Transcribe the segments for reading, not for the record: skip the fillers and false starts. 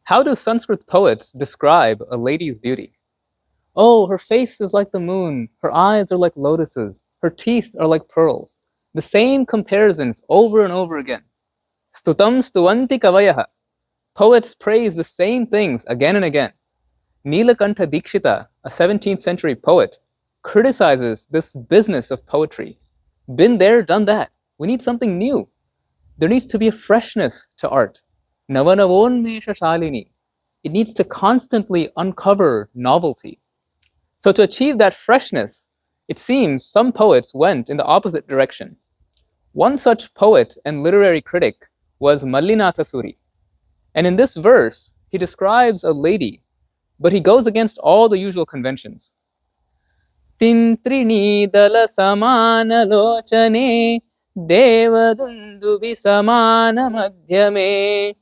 How do Sanskrit poets describe a lady's beauty? Oh, her face is like the moon, her eyes are like lotuses, her teeth are like pearls. The same comparisons over and over again. Stutam stuvanti kavayaha. Poets praise the same things again and again. Nilakantha Dikshita, a 17th century poet, criticizes this business of poetry. Been there, done that. We need something new. There needs to be a freshness to art. Navonavonmesha shalini. It needs to constantly uncover novelty. So to achieve that freshness, it seems some poets went in the opposite direction. One such poet and literary critic was Mallinatha Suri. And in this verse, he describes a lady, but he goes against all the usual conventions. Tintrini dalasamana lochane devadundubi samana madhyame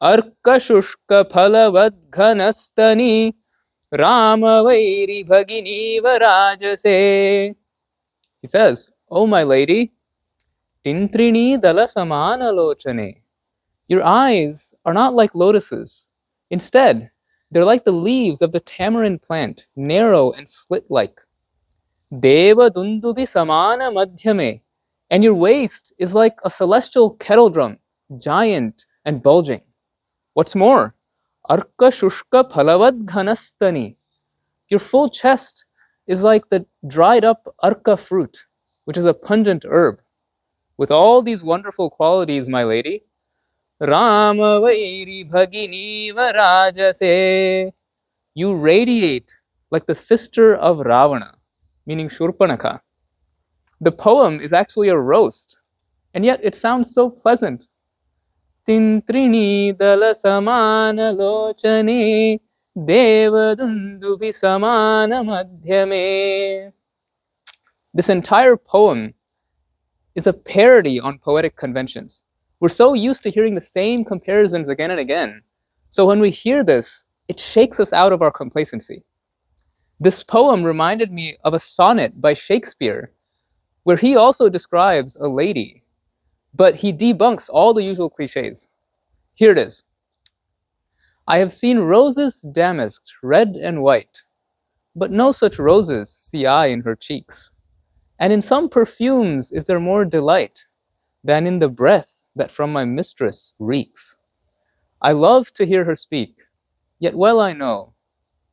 arkashushka phalavad ghanastani Rama vairi bhagini varajase. He says, "Oh my lady, tintrini dalasamana lochane. Your eyes are not like lotuses. Instead, they're like the leaves of the tamarind plant, narrow and slit-like. Deva dundubi samana madhyame. And your waist is like a celestial kettle drum, giant and bulging. What's more, arka shushka phalavad ghanastani. Your full chest is like the dried up arka fruit, which is a pungent herb. With all these wonderful qualities, my lady, Rama vairi bhagini varajase. You radiate like the sister of Ravana, meaning Shurpanakha. The poem is actually a roast, and yet it sounds so pleasant. Tintrini dalasamana lochane devadundubi samana madhyame. This entire poem is a parody on poetic conventions. We're so used to hearing the same comparisons again and again. So when we hear this, it shakes us out of our complacency. This poem reminded me of a sonnet by Shakespeare, where he also describes a lady, but he debunks all the usual cliches. Here it is. I have seen roses damasked, red and white, but no such roses see I in her cheeks. And in some perfumes is there more delight than in the breath that from my mistress reeks. I love to hear her speak, yet well I know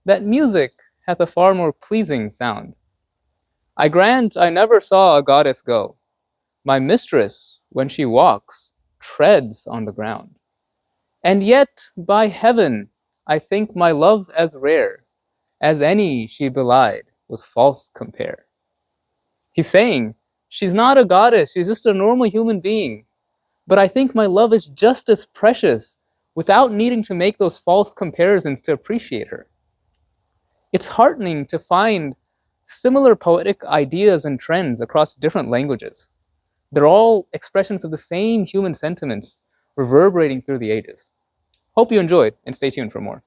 that music hath a far more pleasing sound. I grant I never saw a goddess go. My mistress, when she walks, treads on the ground. And yet, by heaven, I think my love as rare as any she belied with false compare. He's saying, she's not a goddess, she's just a normal human being. But I think my love is just as precious without needing to make those false comparisons to appreciate her. It's heartening to find similar poetic ideas and trends across different languages. They're all expressions of the same human sentiments reverberating through the ages. Hope you enjoyed, and stay tuned for more.